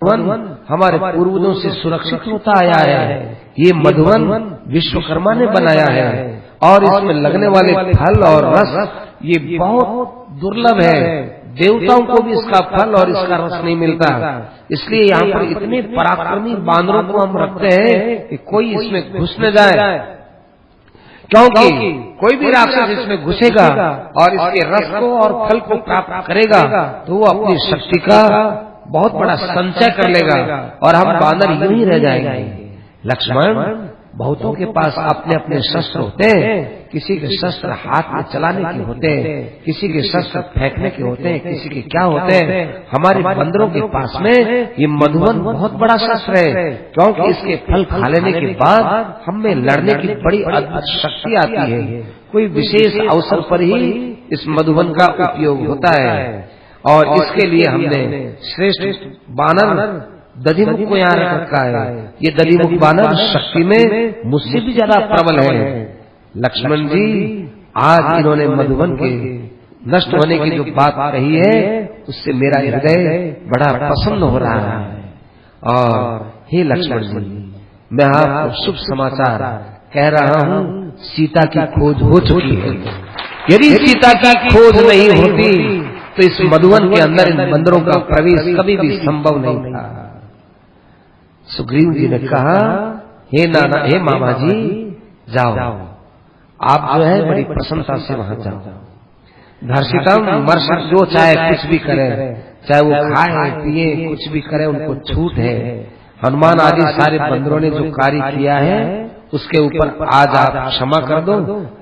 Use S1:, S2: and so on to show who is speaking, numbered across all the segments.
S1: मधुवन हमारे पूर्वजों से सुरक्षित होता आया है। ये मधुवन विश्वकर्मा ने बनाया है और इसमें लगने वाले फल और रस ये बहुत दुर्लभ है। देवताओं को भी इसका फल और इसका रस नहीं मिलता। इसलिए यहाँ पर इतने पराक्रमी बांदरों को हम रखते हैं कि कोई इसमें घुस न जाए, क्योंकि कोई भी राक्षस इसमें घुसेगा और इसके रस को और फल को प्राप्त करेगा तो वो अपनी शक्ति का बहुत बड़ा संचय कर लेगा और हम बांदर यूं ही रह जाएंगे। लक्ष्मण, बहुतों के पास अपने अपने शस्त्र होते हैं। किसी के शस्त्र हाथ में चलाने के होते हैं, किसी के शस्त्र फेंकने के होते हैं, किसी के क्या होते हैं। हमारे बंदरों के पास में ये मधुवन बहुत बड़ा शस्त्र है, क्योंकि इसके फल खा लेने के बाद हमें लड़ने की बड़ी अद्भुत शक्ति आती है। कोई विशेष अवसर पर ही इस मधुवन का उपयोग होता है और इसके लिए हमने श्रेष्ठ बानर दधिमुख को यहाँ रख रखा है। ये दधिमुख बानर शक्ति में मुझसे भी ज्यादा प्रबल है। लक्ष्मण जी, आज इन्होंने मधुवन के नष्ट होने की जो बात कही है उससे मेरा हृदय बड़ा प्रसन्न हो रहा है। और हे लक्ष्मण जी, मैं आपको शुभ समाचार कह रहा हूँ, सीता की खोज हो चुकी है। यदि सीता की खोज नहीं होती तो इस मधुवन के अंदर इन बंदरों का प्रवेश कभी भी संभव नहीं था। सुग्रीव जी ने कहा, हे मामा जी, जाओ, आप जो है बड़ी प्रसन्नता से वहां जाओ। धर्षितम मर्षक जो चाहे कुछ भी करे, चाहे वो खाए पिए कुछ भी करे, उनको छूट है। हनुमान आदि सारे बंदरों ने जो कार्य किया है उसके ऊपर आज आप क्षमा कर दो,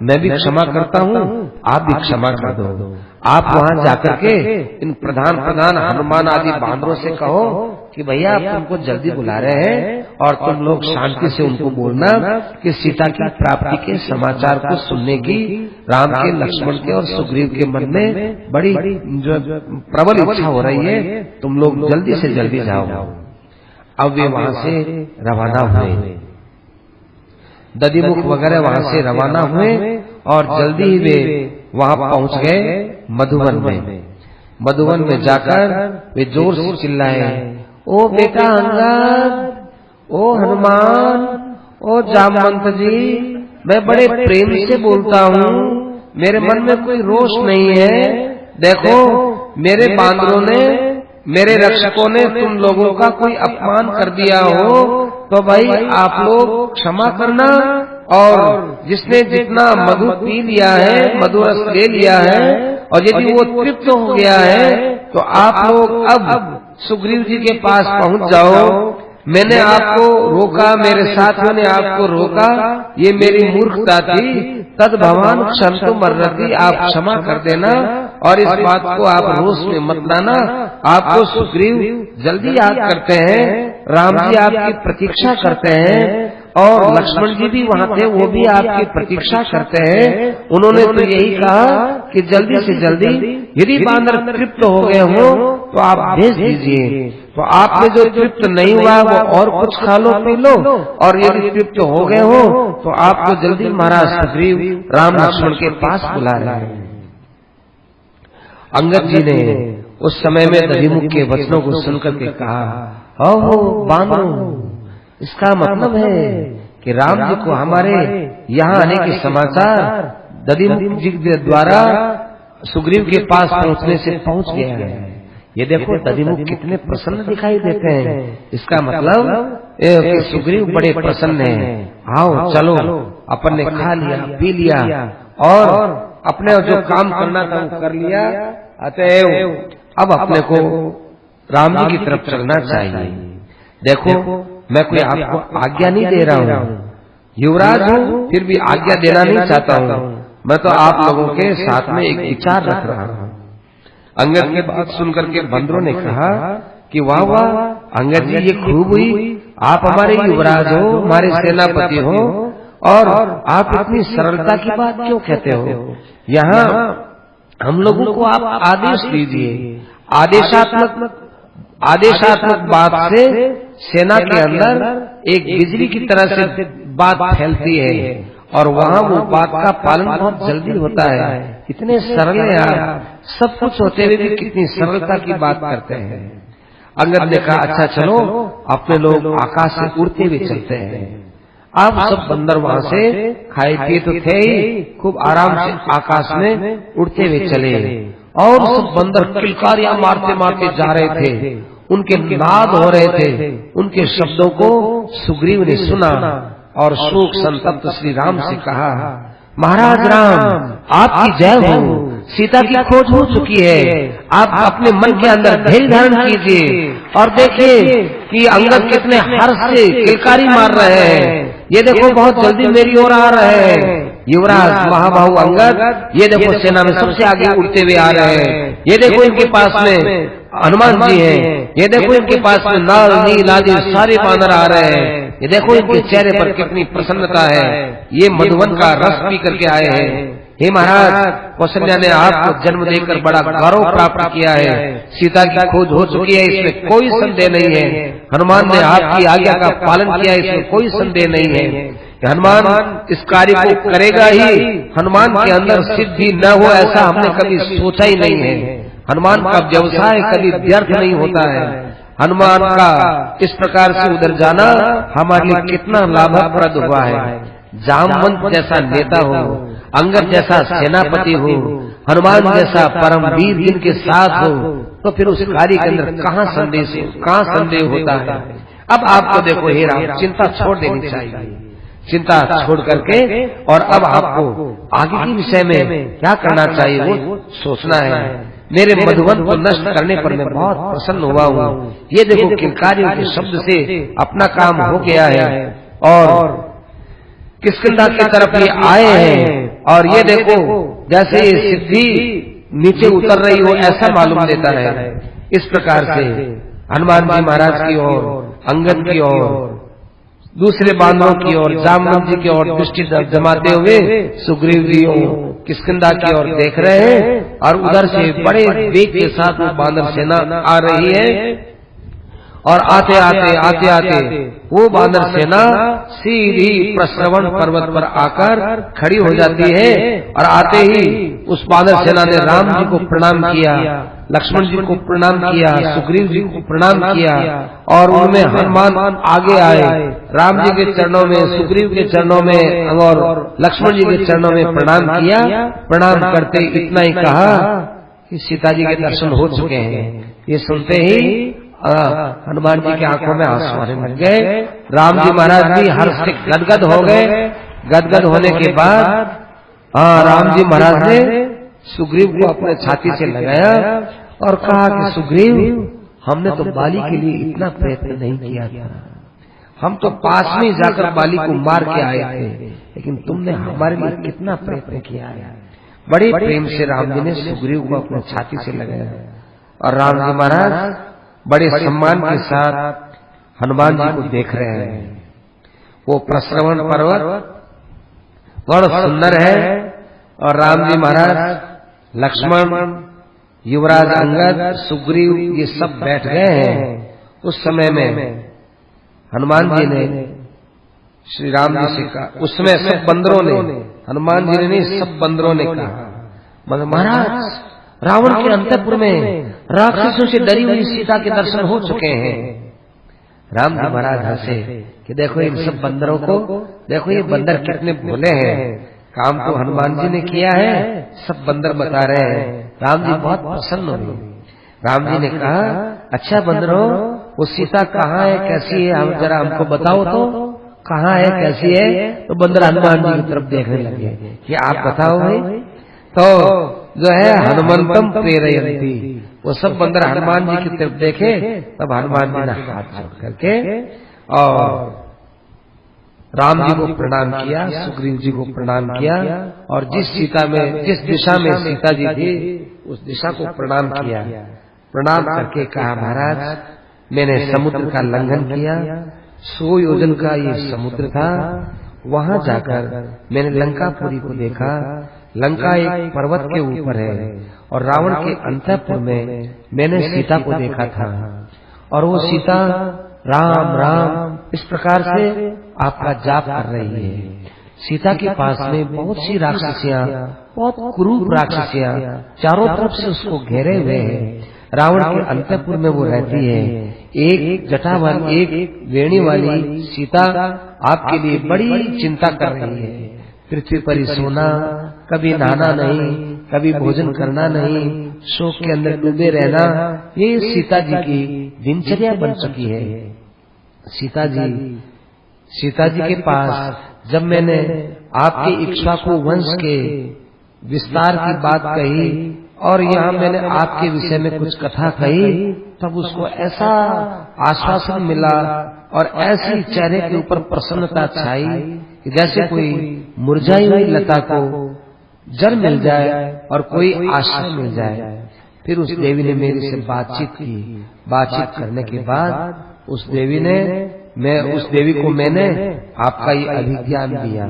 S1: मैं भी क्षमा करता हूँ, आप भी क्षमा कर दो। आप वहां जाकर के इन प्रधान हनुमान आदि बांदरों से कहो कि भैया आप तुमको जल्दी बुला रहे हैं और तुम लोग शांति से उनको बोलना कि सीता की प्राप्ति के समाचार को सुनने की राम के, लक्ष्मण के और सुग्रीव के मन में बड़ी जो प्रबल इच्छा हो रही है, तुम लोग जल्दी से जल्दी जाओ। अब वे वहां से रवाना हुए, दधिमुख वगैरह वहां से रवाना हुए और जल्दी ही वे वहां पहुंच गए मधुवन में। मधुवन में जाकर वे जोर से चिल्लाए, ओ बेटा अंगद, ओ हनुमान, ओ जामवंत जी, मैं बड़े प्रेम से बोलता हूँ, मेरे मन में कोई रोष नहीं है। देखो, मेरे बांदरों ने, मेरे रक्षकों ने तुम लोगों का कोई अपमान कर दिया हो तो भाई आप लोग क्षमा करना, और जिसने जितना मधु पी लिया है, मधुरस ले लिया है, और यदि वो तृप्त हो गया है तो आप लोग अब सुग्रीव जी के पास पहुंच जाओ। मैंने आपको रोका, मेरे साथियों ने आपको रोका, ये मेरी मूर्खता थी। तद भगवान क्षमतु मर्रति, आप क्षमा कर देना और इस बात को आप रोष में मत लाना। आपको सुग्रीव जल्दी याद करते हैं, राम जी आपकी प्रतीक्षा करते हैं और लक्ष्मण जी भी वहाँ थे, वो भी आपकी प्रतीक्षा करते हैं। उन्होंने तो यही कहा कि जल्दी से जल्दी यदि बांदर तृप्त हो गए हो तो आप भेज दीजिए। तो आपने जो तृप्त नहीं हुआ वो और कुछ खा लो पी लो, और यदि तृप्त हो गए हो तो आपको जल्दी महाराज सुग्रीव राम लक्ष्मण के पास बुला रहे हैं। अंगद जी ने उस समय में दधिमुख के वचनों को सुनकर के कहा, हो बांदरों, इसका मतलब है कि राम जी को हमारे यहाँ आने के समाचार दधिमुख जी के द्वारा सुग्रीव के पास पहुँचने से पहुँच गया है। ये देखो दधिमुख कितने प्रसन्न दिखाई देते हैं, इसका मतलब कि सुग्रीव बड़े प्रसन्न हैं। आओ चलो, अपन ने खा लिया पी लिया और अपने जो काम करना था वो कर लिया, अतएव अब अपने को राम जी की तरफ चलना चाहिए। देखो, मैं कोई आपको आज्ञा नहीं दे रहा हूँ, युवराज हूँ फिर भी आज्ञा देना नहीं चाहता हूँ, मैं तो आप लोगों के साथ में एक विचार रख रहा हूँ। अंगद की बात सुनकर के बंदरों ने कहा कि वाह वाह अंगद जी, ये खूब हुई, आप हमारे युवराज हो, हमारे सेनापति हो, और आप इतनी सरलता की बात क्यों कहते हो? यहाँ हम लोगों को आप आदेश दीजिए। आदेशात्मक बात से सेना के अंदर एक बिजली की तरह से बात फैलती है और वहाँ वो बात का पालन बहुत जल्दी होता है। इतने सरल हैं आप, सब कुछ होते हुए भी कितनी सरलता की बात करते हैं। अंगद ने कहा अच्छा चलो अपने लोग आकाश से उड़ते हुए चलते हैं। अब सब बंदर वहां से खाए पिए तो थे ही, खूब आराम से आकाश में उड़ते हुए चले और सब बंदर किलकारियां मारते मारते जा रहे थे। उनके नाद हो रहे थे। उनके शब्दों को सुग्रीव ने सुना और शोक संतप्त श्री राम से कहा, महाराज राम आपकी जय हो, सीता की खोज हो चुकी है। आप अपने मन के अंदर धैर्य धारण कीजिए और देखिए कि अंगद कितने हर्ष से किलकारी मार रहे हैं। ये देखो बहुत जल्दी मेरी ओर आ रहे हैं। युवराज महाबाहु अंगद, ये देखो सेना में सबसे आगे उड़ते हुए आ रहे हैं। ये देखो इनके पास में हनुमान जी हैं। ये देखो इनके पास में नाल नील आदि सारे बानर आ रहे हैं। ये देखो इनके चेहरे पर कितनी प्रसन्नता है। ये मधुवन का रस पी करके आए हैं। हे महाराज, कौशल्या ने आपको जन्म देकर बड़ा गौरव प्राप्त किया है। सीता की खोज हो चुकी है, इसमें कोई संदेह नहीं है। हनुमान ने आपकी आज्ञा का पालन किया, इसमें कोई संदेह नहीं है। हनुमान इस कार्य को करेगा ही। हनुमान के अंदर सिद्धि न हो ऐसा हमने कभी सोचा ही नहीं है। हनुमान का व्यवसाय कभी व्यर्थ नहीं होता है। हनुमान का इस प्रकार से उधर जाना हमारे लिए कितना लाभप्रद हुआ है। जामवंत जैसा नेता हो, अंगद जैसा सेनापति हो, हनुमान जैसा परम वीर जिनके साथ हो, तो फिर उस कार्य के अंदर कहाँ संदेह होता है। अब आपको देखो हे राम, चिंता छोड़ देनी चाहिए। चिंता छोड़ करके और अब आपको आगे के विषय में क्या करना चाहिए वो सोचना है। मेरे मधुवन को नष्ट करने पर मैं बहुत प्रसन्न हुआ हूँ। ये देखो किलकारियों के शब्द से अपना काम हो गया है और किष्किंधा की तरफ ये आए हैं और ये देखो जैसे ये सिद्धि नीचे उतर रही हो ऐसा मालूम देता है। इस प्रकार से हनुमान जी महाराज की ओर, अंगद की ओर, दूसरे बांधवों की ओर, जामवंत जी की ओर दृष्टि जमाते हुए सुग्रीव जी किष्किंधा की ओर देख रहे हैं और उधर से बड़े वेग के साथ वो बानर सेना आ रही है और आते आते वो बानर सेना सीधी प्रश्रवण पर्वत पर आकर खड़ी हो जाती है और आते ही उस बानर सेना ने राम जी को प्रणाम किया, लक्ष्मण जी को प्रणाम किया, सुग्रीव जी को प्रणाम किया और उनमें हनुमान आगे आए। राम जी के चरणों में, सुग्रीव के चरणों में और लक्ष्मण जी के चरणों में प्रणाम किया। प्रणाम करते इतना ही कहा कि सीता जी के दर्शन हो चुके हैं। ये सुनते ही हनुमान जी की आंखों में आंसू आने लग गए। राम जी महाराज भी हर्ष से गदगद हो गए। गदगद होने के बाद राम जी महाराज ने सुग्रीव को अपने छाती से लगाया और कहा कि सुग्रीव, हमने तो बाली के लिए इतना प्रयत्न नहीं किया था। हम तो पास में जाकर बाली को मार के आए थे, लेकिन तुमने हमारे लिए कितना प्रयत्न किया है। बड़े प्रेम से राम जी ने सुग्रीव को अपने छाती से लगाया और राम जी महाराज बड़े सम्मान के साथ हनुमान जी को देख रहे हैं। वो प्रश्रवण पर्वत बड़ा सुंदर है और राम जी महाराज, लक्ष्मण, युवराज अंगद, सुग्रीव ये सब बैठ गए हैं। उस समय में हनुमान जी ने श्री राम जी से कहा, उस समय सब बंदरों ने, हनुमान जी ने नहीं सब बंदरों ने कहा, महाराज रावण के अंतपुर में राक्षसों से डरी हुई सीता के दर्शन हो चुके हैं। राम जी महाराज हंसे कि देखो इन सब बंदरों को, देखो ये बंदर कितने भोले हैं। काम तो हनुमान जी ने किया है, सब बंदर बता रहे हैं। राम जी बहुत प्रसन्न हुए। राम जी ने कहा, अच्छा बंदरों, वो सीता कहाँ है, कैसी है, हम जरा हमको बताओ तो, कहाँ है, कैसी है। तो बंदर हनुमान जी की तरफ देखने लगे कि आप बताओ भाई। तो जो है हनुमंतम प्रेरयंती, वो सब बंदर हनुमान जी की तरफ देखे। तब हनुमान जी ने हाथ जोड़ करके और राम जी को प्रणाम किया, सुग्रीव जी को प्रणाम किया और जिस दिशा में सीता जी थी उस दिशा को प्रणाम किया। प्रणाम करके कहा, महाराज मैंने समुद्र का लंघन किया, 100 योजन का ये समुद्र था। वहां जाकर मैंने लंकापुरी को देखा। लंका एक पर्वत के ऊपर है और रावण के अंतःपुर में मैंने सीता को देखा था और वो सीता राम राम इस प्रकार से आपका जाप कर रही है। सीता के पास में बहुत सी राक्षसियां, बहुत क्रूर राक्षसियां चारों तरफ से उसको घेरे हुए हैं, रावण के अंतःपुर में वो रहती है। एक जटा वाली, एक वेणी वाली सीता आपके लिए बड़ी चिंता कर रही है। पृथ्वी पर ही सोना, कभी नहाना नहीं, कभी भोजन करना नहीं, शोक के अंदर डूबे रहना, ये सीता जी की दिनचर्या बन चुकी है। सीता जी के पास जब मैंने आपके इक्ष्वाकु वंश के विस्तार की बात कही और यहाँ मैंने आपके विषय में कुछ कथा कही, तब उसको ऐसा आश्वासन मिला और ऐसी चेहरे के ऊपर प्रसन्नता छाई कि जैसे कोई मुरझाई हुई लता को जल मिल जाए और कोई आश्रय मिल जाए। फिर उस देवी ने मेरे से बातचीत की। बातचीत करने के बाद उस देवी को मैंने आपका ये अभिज्ञान दिया,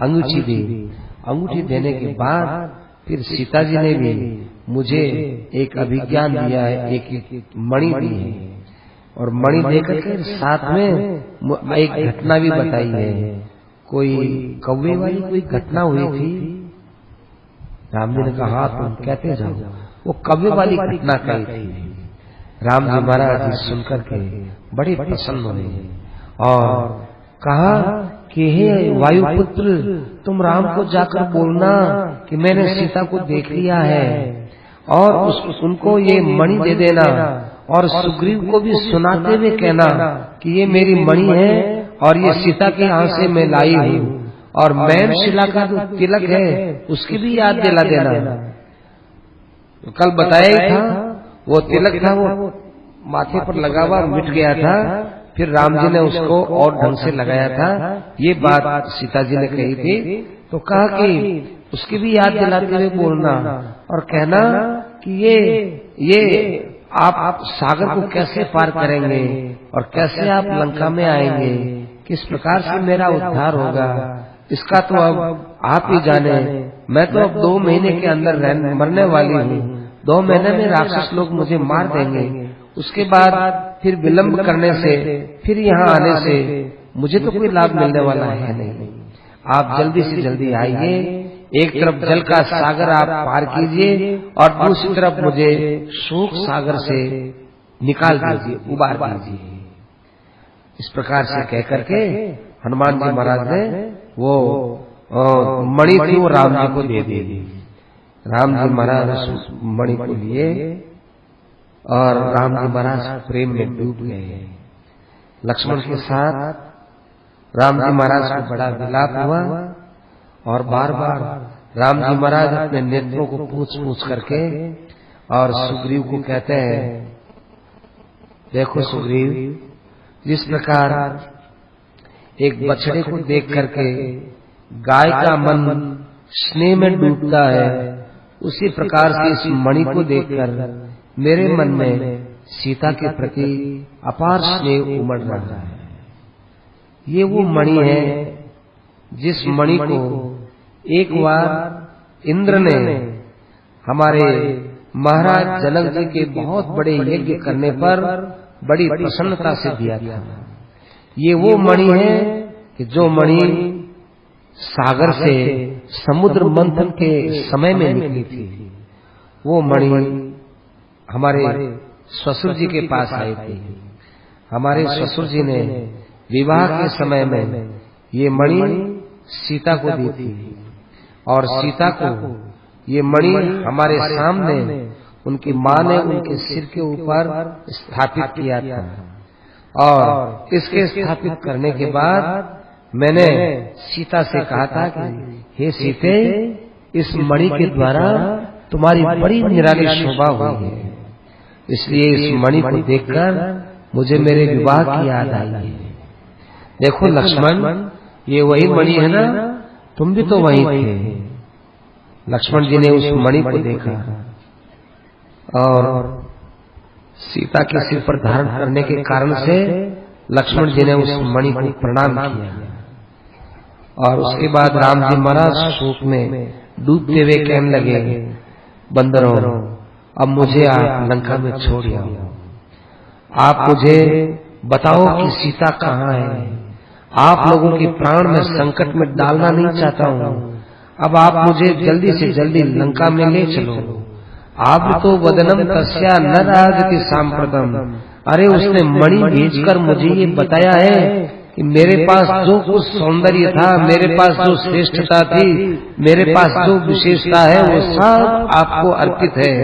S1: अंगूठी दी। अंगूठी देने के बाद फिर सीता जी ने भी मुझे एक अभिज्ञान दिया है, एक मणि दी है और मणि देकर के साथ में एक घटना भी बताई है। कोई कौवे वाली कोई घटना हुई थी। राम जी ने कहा तुम कहते जाओ, वो कौवे वाली घटना कही थी। राम जी महाराज सुनकर के बड़े प्रसन्न हुए और कहा कि हे वायुपुत्र, तुम राम को जाकर बोलना कि मैंने सीता को देख लिया है और उनको ये मणि दे देना और सुग्रीव को भी सुनाते हुए कहना कि ये मेरी मणि है और ये सीता के यहाँ से मैं लाई हूँ और मैन शिला का जो तिलक है उसकी भी याद दिला देना। तो कल बताया ही था, वो तिलक था वो माथे पर लगा हुआ मिट गया था, फिर राम जी ने उसको और ढंग से लगाया था। ये बात सीता जी ने कही थी। तो कहा कि उसकी भी याद दिलाते हुए बोलना और कहना कि ये आप सागर को कैसे पार करेंगे और कैसे आप लंका में आएंगे, किस प्रकार से मेरा उद्धार होगा, इसका तो अब आप ही जाने। मैं तो अब 2 महीने के अंदर मरने वाली हूँ। 2 महीने में राक्षस लोग मुझे मार देंगे। उसके बाद फिर विलंब करने से, फिर यहाँ आने से मुझे तो कोई लाभ मिलने वाला है नहीं। आप जल्दी से जल्दी आइए, एक तरफ जल का सागर आप पार कीजिए और दूसरी तरफ मुझे शोक सागर से निकाल दीजिए, उबार दीजिए। इस प्रकार से कह करके हनुमान जी महाराज ने वो मणि थी वो राम जी को दे दी। राम जी महाराज मणि को लिए और राम जी महाराज प्रेम में डूब गए। लक्ष्मण के साथ राम जी महाराज को बड़ा विलाप हुआ और बार बार राम जी महाराज अपने नेत्रों को पूछ करके और सुग्रीव को कहते हैं, देखो सुग्रीव, जिस प्रकार एक बछड़े को देख करके गाय का मन स्नेह में डूबता है, उसी प्रकार से इस मणि को देखकर मेरे मन में सीता के प्रति अपार स्नेह उमड़ रहा है। ये वो मणि है जिस मणि को एक बार इंद्र ने हमारे महाराज जनक जी के बहुत बड़े यज्ञ करने पर बड़ी प्रसन्नता से दिया था। ये वो मणि है कि जो मणि सागर से समुद्र मंथन के समय में निकली थी। वो मणि हमारे ससुर जी के पास आई थी। हमारे ससुर जी ने विवाह के समय में ये मणि सीता को दी थी और सीता को ये मणि हमारे सामने उनकी माँ ने उनके सिर के ऊपर स्थापित किया था और इसके स्थापित करने के बाद मैंने सीता से कहा था कि हे सीते, इस मणि के द्वारा तुम्हारी बड़ी निराली शोभा हुई है, इसलिए इस मणि को देखकर मुझे मेरे विवाह की याद आई है। देखो लक्ष्मण, ये वही मणि है ना, तुम भी तो वही थे। लक्ष्मण जी ने उस मणि को देखा और सीता के सिर पर धारण करने के कारण से लक्ष्मण जी ने उस मणि को प्रणाम किया और उसके बाद राम जी महाराज शोक में डूबते हुए कहने लगे, बंदरों, अब मुझे आप लंका में छोड़ आओ। आप मुझे बताओ कि सीता कहाँ है। आप लोगों के प्राण में संकट में डालना नहीं चाहता हूँ। अब आप मुझे जल्दी से जल्दी लंका में ले चलो। आवृतो वदनम तस्या न राजति सांप्रतम। अरे उसने मणि भेजकर मुझे ये बताया है कि मेरे पास जो कुछ सौंदर्य था, मेरे पास जो श्रेष्ठता थी, मेरे पास जो विशेषता है, वो सब आपको अर्पित है।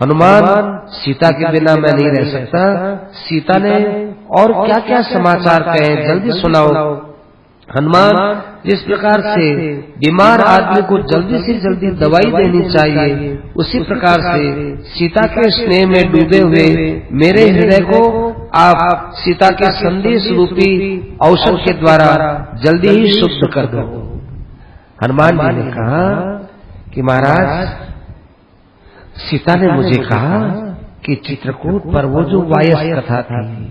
S1: हनुमान, सीता के बिना मैं नहीं रह सकता। सीता ने और क्या क्या समाचार कहे, जल्दी सुनाओ। हनुमान, जिस प्रकार से बीमार आदमी को जल्दी से जल्दी दवाई देनी चाहिए, उसी प्रकार से सीता के स्नेह में डूबे हुए मेरे हृदय को आप सीता के संदेश रूपी औषध के द्वारा जल्दी ही शुद्ध कर दो। हनुमान जी ने कहा कि महाराज, सीता ने मुझे कहा कि चित्रकूट पर वो जो वायस कथा थी,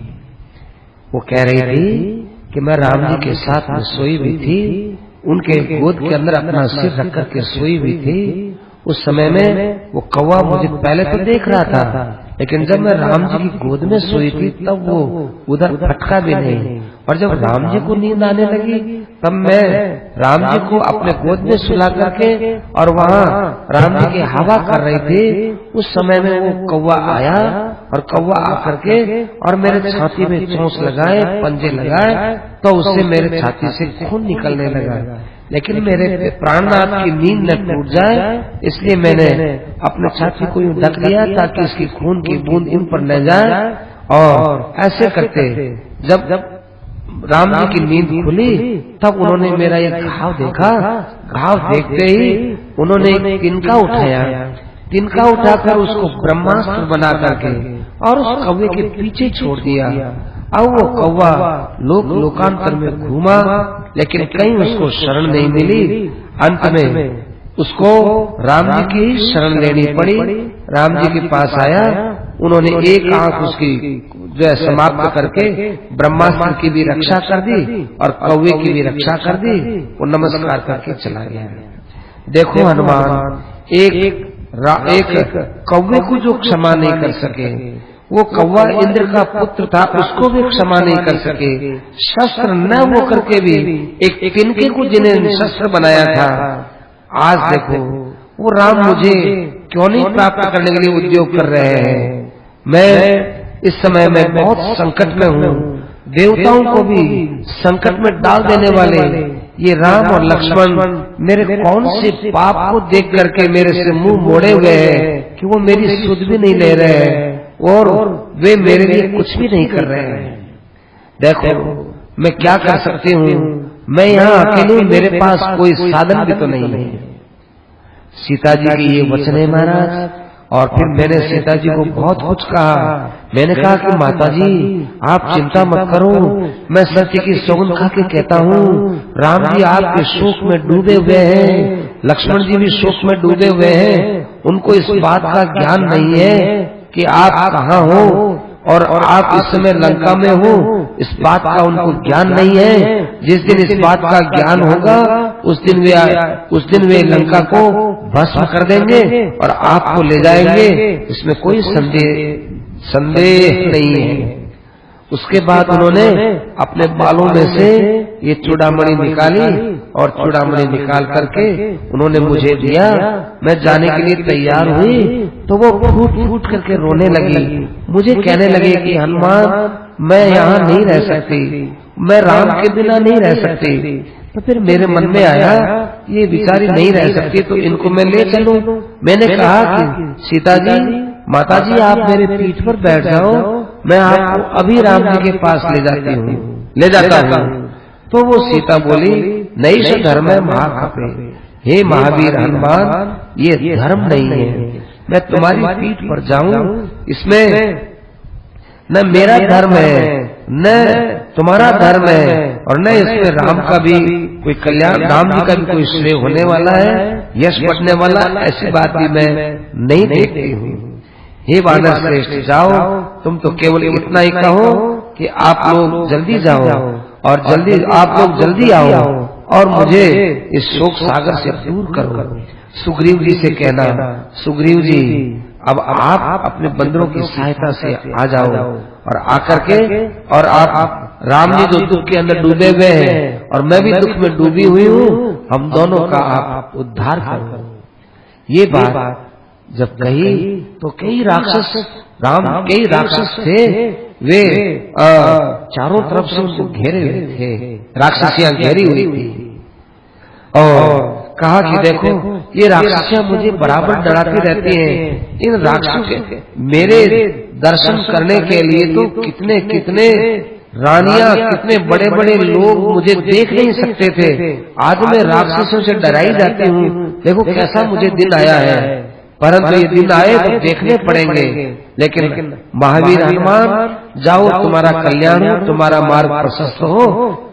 S1: वो कह रही थी कि मैं राम जी के साथ में सोई हुई थी, उनके गोद के अंदर अपना सिर रख करके सोई हुई थी। उस समय में वो कौवा मुझे पहले तो देख रहा था, लेकिन जब मैं राम जी की गोद में सोई थी तब वो उधर फटका भी नहीं। और जब राम जी को नींद आने लगी तब मैं राम जी को अपने गोद में सुला करके और वहाँ राम जी की हवा कर रही थी। उस समय में वो कौवा आया और कौवा आकर के और मेरे छाती में चोंच लगाए, पंजे लगाए, तो उससे मेरे छाती से खून निकलने लगा। लेकिन मेरे प्राणनाथ की नींद न टूट जाए, इसलिए मैंने अपने छाती को यूं ढक लिया ताकि इसकी खून की बूंद इन पर न जाए। और ऐसे करते जब राम जी की नींद खुली तब उन्होंने मेरा एक घाव देखा। घाव देखते ही उन्होंने तिनका उठाया, तिनका उठाकर उसको ब्रह्मास्त्र बना करके और उस कौवे के पीछे छोड़ दिया। अब वो कौवा लोकांतर में घूमा, लेकिन कहीं उसको शरण नहीं मिली। अंत में उसको राम जी की शरण लेनी पड़ी। राम जी के पास आया, उन्होंने एक आंख उसकी जो है समाप्त करके ब्रह्मास्त्र की भी रक्षा कर दी और कौवे की भी रक्षा कर दी। वो नमस्कार करके चला गया। देखो हनुमान, एक कौवे को जो क्षमा नहीं कर सके, वो कौवा इंद्र का पुत्र था, उसको भी क्षमा नहीं कर सके। शस्त्र न वो करके भी एक तिनके को जिन्हें शस्त्र बनाया था, आज देखो वो राम मुझे क्यों नहीं प्राप्त करने के लिए उद्योग कर रहे हैं। मैं इस समय में बहुत संकट में हूँ। देवताओं को भी संकट में डाल देने वाले ये राम और लक्ष्मण मेरे कौन से पाप को देख करके मेरे से मुंह मोड़े हुए हैं कि वो मेरी सुध भी नहीं ले रहे हैं और वे मेरे लिए कुछ भी नहीं कर रहे हैं। देखो मैं क्या कर सकती हूँ, मैं यहाँ अकेले, मेरे पास कोई साधन भी तो नहीं है। सीता जी की ये वचन है महाराज। और फिर मैंने सीता जी को बहुत कुछ कहा। मैंने कहा कि माता जी आप चिंता मत करो, मैं सत्य की सौगंध खा के कहता हूँ, राम जी आपके शोक में डूबे हुए हैं, लक्ष्मण जी भी शोक में डूबे हुए हैं। उनको इस बात का ज्ञान नहीं है कि आप कहाँ हो और आप इस समय लंका में हो, इस बात का उनको ज्ञान नहीं है। जिस दिन इस बात का ज्ञान होगा उस दिन वे लंका को भस्म कर देंगे और आपको ले जाएंगे, इसमें कोई संदेह नहीं है। उसके बाद उन्होंने अपने बालों में से ये चूड़ामणि निकाली और चूड़ामणि निकाल करके उन्होंने मुझे दिया। मैं जाने के लिए तैयार हुई तो वो फूट फूट करके रोने लगी। मुझे कहने लगे कि हनुमान मैं यहाँ नहीं रह सकती, मैं राम के बिना नहीं रह सकती। तो फिर मेरे मन में आया ये बेचारी नहीं रह सकती तो इनको मैं ले चलूं। मैंने कहा कि सीता जी, माता जी आप मेरे पीठ पर बैठ जाओ, मैं आपको अभी राम जी के पास ले जाता हूँ। तो वो सीता बोली नहीं से धर्म है महाकापे, हे महावीर हनुमान ये धर्म नहीं है, मैं तुम्हारी पीठ पर जाऊं, इसमें न मेरा धर्म है न तुम्हारा धर्म है और न इसमें राम का भी कोई कल्याण, राम जी का भी कोई श्रेय होने वाला है, यश बढ़ने वाला, ऐसी बात भी मैं नहीं देखती हूँ। हे वानर श्रेष्ठ जाओ, तुम तो केवल इतना ही कहो कि आप लोग जल्दी जाओ और आप लोग जल्दी आओ और मुझे इस शोक सागर से दूर करो। सुग्रीव जी से कहना, सुग्रीव जी अब आप अपने बंदरों की सहायता से आ जाओ और आकर के और आप राम जी जो दुख के अंदर डूबे हुए हैं और मैं भी दुख में डूबी हुई हूँ, हम दोनों का आप उद्धार करो। ये बात जब कही तो कई राक्षस कई राक्षस थे, वे चारों तरफ से उनको घेरे हुए थे, राक्षसियां घेरी हुई थी। और कहा कि देखो ये राक्षसियां मुझे बराबर डराती रहती हैं, इन राक्षसों के मेरे दर्शन करने के लिए तो कितने कितने रानियां, कितने बड़े बड़े लोग मुझे देख नहीं सकते थे, आज मैं राक्षसों से डराई जाती हूँ। देखो कैसा मुझे दिन आया है, परंतु ये दिन आए तो देखने पड़ेंगे। लेकिन महावीर हनुमान, जाओ तुम्हारा कल्याण हो, तुम्हारा मार्ग प्रशस्त हो,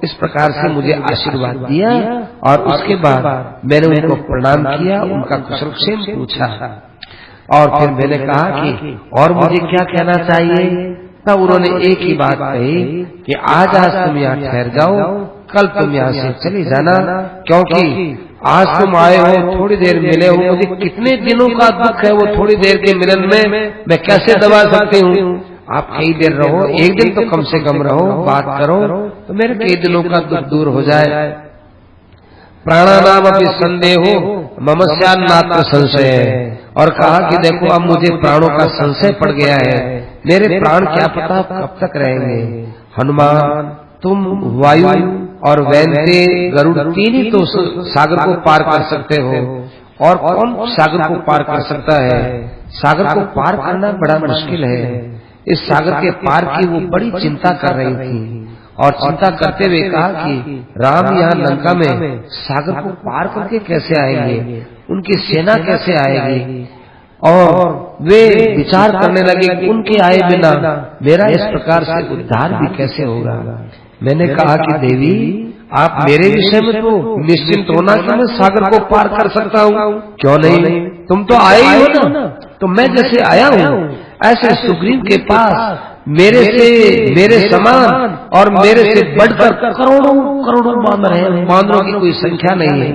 S1: इस प्रकार से मुझे आशीर्वाद दिया। और उसके बाद मैंने उनको प्रणाम किया, उनका कुशलक्षेम पूछा, और फिर मैंने कहा कि और मुझे क्या कहना चाहिए। तब उन्होंने एक ही बात कही कि आज तुम यहाँ ठहर जाओ, कल तुम यहाँ से चले जाना, क्योंकि आज तुम आए हो, थोड़ी देर मिले हो, मुझे कितने दिनों का दुख है वो थोड़ी देर के मिलन में मैं कैसे दबा सकती हूँ। आप कई देर रहो, एक दिन तो कम से कम रहो, बात करो, तो मेरे कई दिनों का दुख दूर हो जाए। प्राणानाम अभी संदेह हो ममस्यान नात्र संशय, और कहा कि देखो अब मुझे प्राणों का संशय पड़ गया है, मेरे प्राण क्या पता कब तक रहेंगे। हनुमान, तुम वायु और वैनते गरुड़ तीन ही तो सागर को पार कर सकते हो, और कौन सागर को पार कर सकता है। सागर को पार करना बड़ा मुश्किल है। इस सागर के पार की वो बड़ी चिंता कर रही थी, और चिंता करते हुए कहा कि राम यहाँ लंका में सागर को पार करके कैसे आएंगे, उनकी सेना कैसे आएगी। और वे विचार करने लगे कि उनके आए बिना मेरा इस प्रकार से उद्धार भी कैसे होगा। मैंने कहा कि देवी, आप मेरे विषय में तो निश्चिंत होना कि मैं सागर को पार कर सकता हूँ, क्यों नहीं, तुम तो आए ही हो ना। तो मैं जैसे आया हूँ, ऐसे सुग्रीव के पास मेरे समान और मेरे से बढ़कर करोड़ों करोड़ों बानर हैं, बानरों की कोई संख्या नहीं है।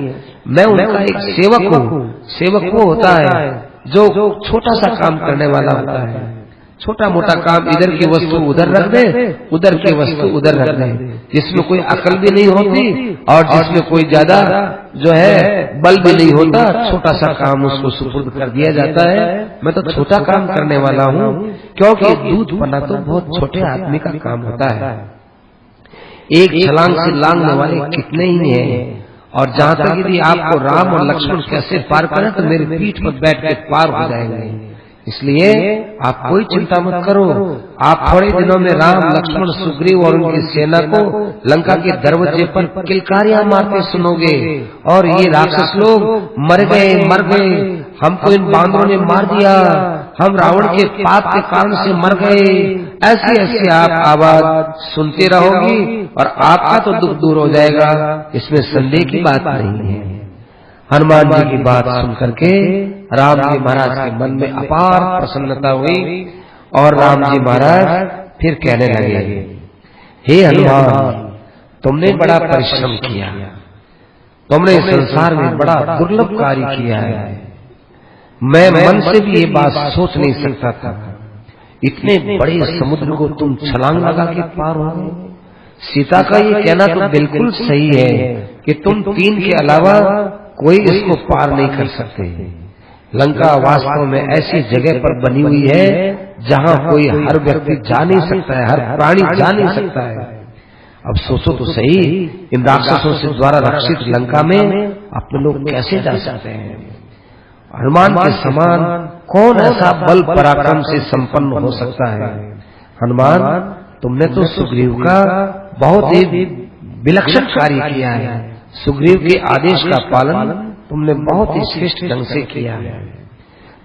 S1: मैं उनका एक सेवक हूँ। सेवक वो होता है जो छोटा सा काम करने वाला होता है, छोटा मोटा काम, इधर की वस्तु उधर रख दे, उधर की वस्तु उधर रख दे, जिसमें कोई अकल भी नहीं होती और जिसमें कोई ज्यादा जो है बल भी नहीं होता, छोटा सा काम उसको सुपुर्द कर दिया जाता है। मैं तो छोटा काम करने वाला हूँ, क्योंकि दूध बना तो बहुत छोटे आदमी का काम होता है। एक छलांग से लांघने वाले कितने ही हैं। और जहाँ तक यदि आपको राम और लक्ष्मण कैसे पार करें तो मेरी पीठ पर बैठ के पार हो जाएंगे। इसलिए आप कोई चिंता मत करो, आप थोड़े दिनों में राम लक्ष्मण सुग्रीव और उनकी सेना को लंका के दरवाजे पर किलकारियां मारते सुनोगे। और ये राक्षस लोग मर गए, हमको इन बांदरों ने मार दिया, हम रावण के पाप के कारण से मर गए, ऐसी ऐसी आप आवाज सुनते रहोगी और आपका तो दुख दूर हो जाएगा, इसमें संदेह की बात नहीं है। हनुमान जी की बात सुन करके राम जी महाराज के मन में अपार प्रसन्नता हुई, और राम जी महाराज फिर कहने लगे, हे हनुमान, तुमने बड़ा परिश्रम किया, तुमने इस संसार में बड़ा दुर्लभ कार्य किया है। मैं मन से भी ये बात सोच नहीं सकता था, इतने बड़े समुद्र को तुम छलांग लगा के पार हो गए। सीता का ये कहना तो बिल्कुल सही है कि तुम तीन के अलावा कोई इसको पार नहीं कर सकते। लंका वास्तव में ऐसी जगह पर बनी हुई है जहाँ कोई हर व्यक्ति जा नहीं सकता है, हर प्राणी जा नहीं सकता है। अब सोचो तो सही, इन राक्षसों से द्वारा रक्षित लंका में अपने लोग कैसे जा सकते हैं। हनुमान के समान कौन ऐसा बल पराक्रम से संपन्न हो सकता है। हनुमान, तुमने तो सुग्रीव का बहुत ही विलक्षण कार्य किया है, सुग्रीव के आदेश का पालन तुमने बहुत ही श्रेष्ठ ढंग से किया है।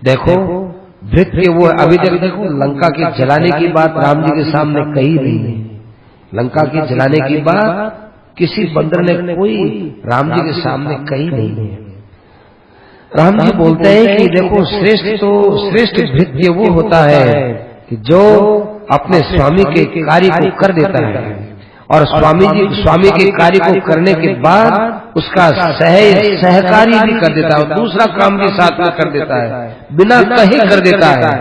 S1: देखो भृत के वो अभी तक देखो लंका के जलाने की बात राम जी के सामने कही नहीं है। लंका के जलाने की बात किसी बंदर ने कोई राम जी के सामने कही नहीं है। राम जी बोलते हैं कि देखो श्रेष्ठ भृत्य वो होता है कि जो अपने स्वामी के कार्य को कर देता है, और स्वामी के कार्य को करने के बाद उसका सहकारी भी कर देता है, दूसरा काम भी साथ में कर देता है, बिना कहे कर देता है,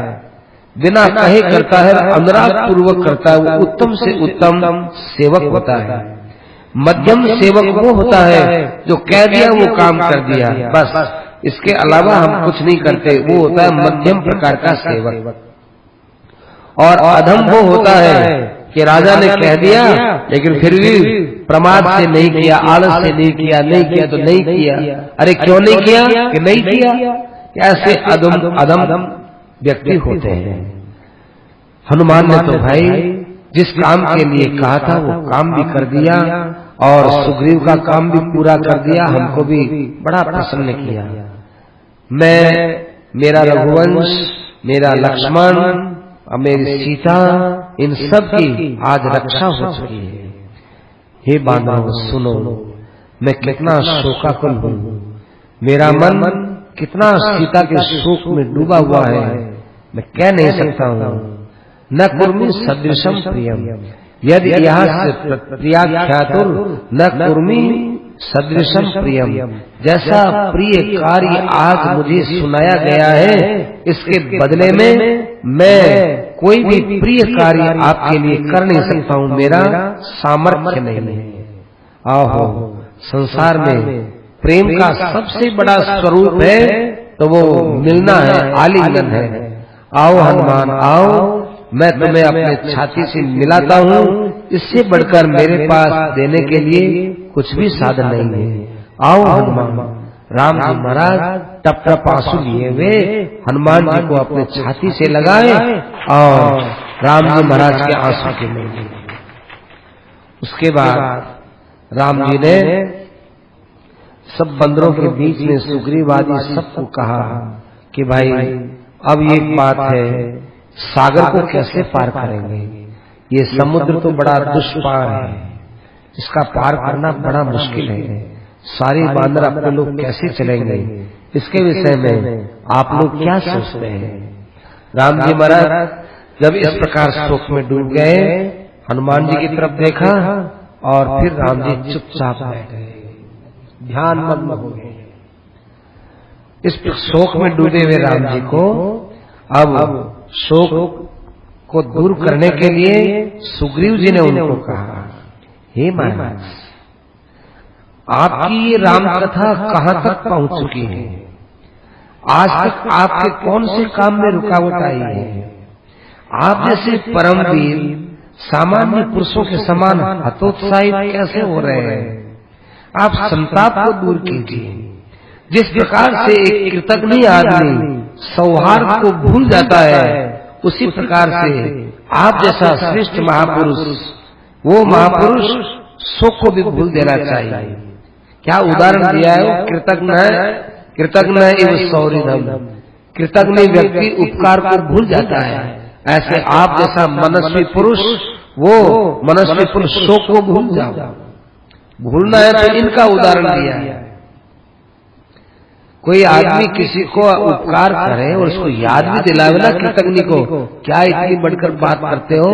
S1: बिना कहे करता है, अनुराग पूर्वक करता है। वो उत्तम से उत्तम सेवक होता है। मध्यम सेवक वो होता है जो कह दिया वो काम कर दिया, बस इसके अलावा हम कुछ नहीं करते। वो होता है मध्यम प्रकार का सेवक। और अधम वो होता है कि राजा ने कह दिया लेकिन फिर भी प्रमाद से नहीं किया, आलस से नहीं किया, नहीं किया तो नहीं किया। अरे क्यों नहीं किया कि नहीं किया। ऐसे अधम व्यक्ति होते हैं। हनुमान ने तो भाई जिस काम के लिए कहा था वो काम भी कर दिया और सुग्रीव का काम भी पूरा कर दिया, हमको भी बड़ा प्रसन्न किया। मेरा रघुवंश, मेरा लक्ष्मण और मेरी सीता, इन सब की आज रक्षा हो चुकी है। हे बांधव सुनो, मैं कितना शोकाकुल हूँ। मेरा मन कितना सीता के शोक में डूबा हुआ है, मैं कह नहीं सकता हूँ। न कुर्मी सदृशम प्रियम यदि यहाँ से प्रियाख्यातुर न कुर्मी सदृशम प्रियम। जैसा प्रिय कार्य आज मुझे सुनाया गया है, इसके बदले में मैं कोई भी प्रिय कार्य आपके लिए कर नहीं सकता हूँ, मेरा सामर्थ्य नहीं है। आहो, संसार में प्रेम का सबसे बड़ा स्वरूप है तो वो मिलना है, आलिंगन है। आओ हनुमान आओ, मैं तुम्हें अपने छाती से मिलाता हूँ, इससे बढ़कर मेरे पास देने के लिए कुछ भी साधन नहीं है। आओ हनुमान। राम जी महाराज टप टप आंसू लिए हुए हनुमान जी को अपने छाती से लगाए और राम जी महाराज के आंसू के लिए। उसके बाद राम जी ने सब बंदरों के बीच में सुग्रीव आदि सबको कहा कि भाई अब ये बात है, सागर को कैसे पार करेंगे। ये समुद्र तो बड़ा दुष्पार है, इसका पार करना बड़ा मुश्किल है। सारे बांदर अपने लोग कैसे चलेंगे, इसके विषय में आप लोग क्या सोचते हैं। राम जी महाराज जब इस प्रकार शोक में डूब गए, हनुमान जी की तरफ देखा और फिर राम जी चुपचाप बैठ गए, ध्यान मग्न हो गए। इस शोक में डूबे हुए राम जी को अब शोक को दूर करने के लिए सुग्रीव जी ने उनको कहा, हे महाराज आपकी ये राम कथा कहाँ तक पहुंच चुकी है। आज तक आपके कौन से काम में रुकावट आई है। आप जैसे परमवीर सामान्य पुरुषों के समान हतोत्साहित कैसे हो रहे हैं। आप संताप को दूर कीजिए। जिस प्रकार से एक कृतज्ञ आदमी सौहार्द को भूल जाता है, उसी प्रकार से आप जैसा श्रेष्ठ महापुरुष, वो महापुरुष शोक को भी भूल देना चाहिए। क्या उदाहरण दिया है। कृतज्ञ है इव सौहृदम। कृतज्ञ व्यक्ति उपकार को भूल जाता है। ऐसे आप जैसा मनस्वी पुरुष, वो मनस्वी पुरुष शोक को भूल जाओ। भूलना है तो इनका उदाहरण दिया है। कोई आदमी किसी को उपकार करे और उसको याद भी दिलावे ना कृतज्ञ को, क्या इतनी बढ़कर बात करते हो,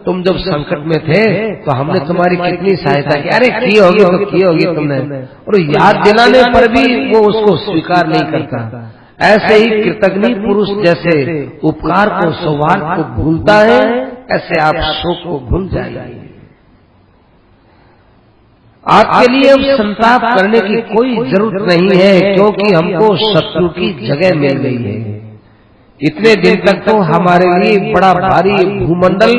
S1: तुम जब संकट में थे तो हमने तुम्हारी कितनी सहायता की, अरे की होगी तो की होगी तुमने, और याद दिलाने पर भी वो उसको स्वीकार नहीं करता। ऐसे ही कृतज्ञ पुरुष जैसे उपकार को, सौहार्द को भूलता है, ऐसे आप शोक को भूल जाइए। आपके लिए अब संताप करने की कोई जरूरत नहीं है, क्योंकि हमको शत्रु की जगह मिल गई है। इतने दिन तक तो हमारे लिए बड़ा भारी भूमंडल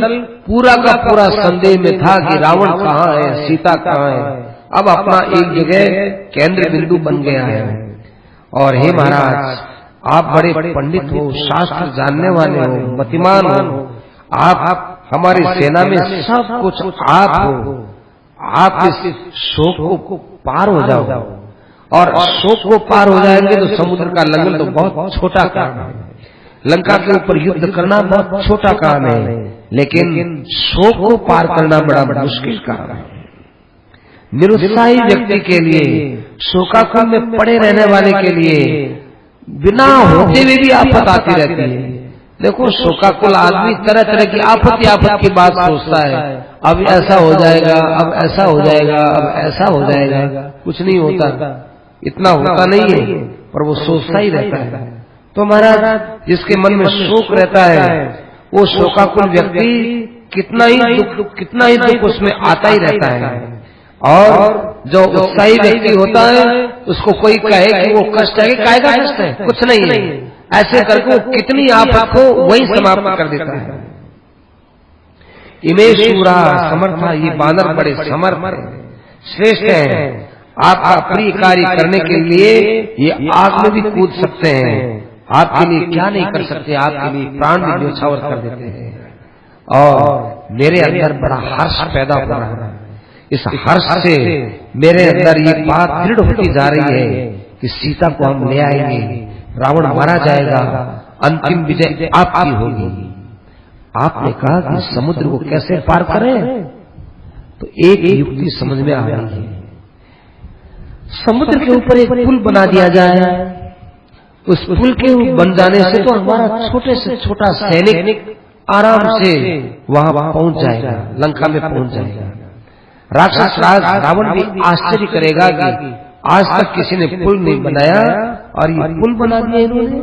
S1: पूरा का पूरा संदेह में था कि रावण कहाँ है, सीता कहाँ है। अब अपना एक जगह केंद्र बिंदु बन गया है। और हे महाराज, आप बड़े पंडित हो, शास्त्र जानने वाले हो, मतिमान हो, आप हमारी सेना में सब कुछ आप हो। आप इस शोक को पार हो जाओ, और शोक को पार हो जाएंगे तो समुद्र का लंघन तो बहुत छोटा काम है। लंका के ऊपर युद्ध करना बहुत छोटा काम है, लेकिन शोक को पार करना बड़ा मुश्किल काम है। निरुत्साही व्यक्ति के लिए, शोकाकुल में पड़े रहने वाले के लिए बिना होते हुए भी आफत आती रहती है। देखो, शोकाकुल आदमी तरह तरह की आफत की बात सोचता है। अब ऐसा हो जाएगा, अब ऐसा हो जाएगा, अब ऐसा हो जाएगा। कुछ नहीं होता, इतना होता नहीं है, पर वो सोचता ही रहता है। तो महाराज, जिसके मन में शोक रहता है, वो शोकाकुल व्यक्ति कितना ही दुख उसमें आता ही रहता है। और जो उत्साही व्यक्ति होता है उसको कोई कहे कि वो कष्ट है, काय का कष्ट है, कुछ नहीं है, ऐसे करके वो कितनी आफत को वही समाप्त कर देता है। इमे शूरा समर्था, ये बानर बड़े समर्थ श्रेष्ठ हैं। आपका प्रिय कार्य करने के लिए ये आग में भी कूद सकते हैं, आपके लिए क्या नहीं कर सकते, आपके लिए प्राण भी न्यौछावर कर देते हैं। और मेरे अंदर बड़ा हर्ष पैदा हो रहा है, इस हर्ष से मेरे अंदर ये बात दृढ़ होती जा रही है कि सीता को हम ले आएंगे, रावण मारा जाएगा, अंतिम विजय आपकी होगी। आपने कहा कि समुद्र को कैसे पार करें, तो एक युक्ति समझ में आ रही है, समुद्र के ऊपर एक पुल बना दिया जाए। उस पुल के बन जाने से तो हमारा छोटे से छोटा सैनिक आराम से वहां पहुंच जाएगा, लंका में पहुंच जाएगा। राक्षस राज रावण भी आश्चर्य करेगा कि आज तक किसी ने पुल नहीं बनाया और ये पुल बना दिया इन्होंने।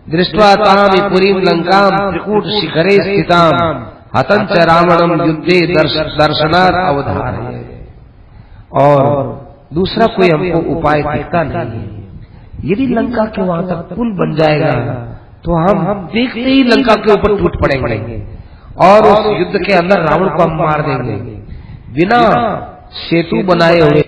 S1: दृष्ट्वा ताम पुरीम लंकाम त्रिकूट शिखरे स्थिताम हतं च रावणम युद्धे दर्शनार्थ अवधारय। और दूसरा कोई हमको उपाय दिखता नहीं है। यदि लंका के वहां तक पुल बन जाएगा तो हम देखते ही लंका के ऊपर टूट पड़ेंगे और उस युद्ध के अंदर रावण को हम मार देंगे बिना सेतु बनाए हुए।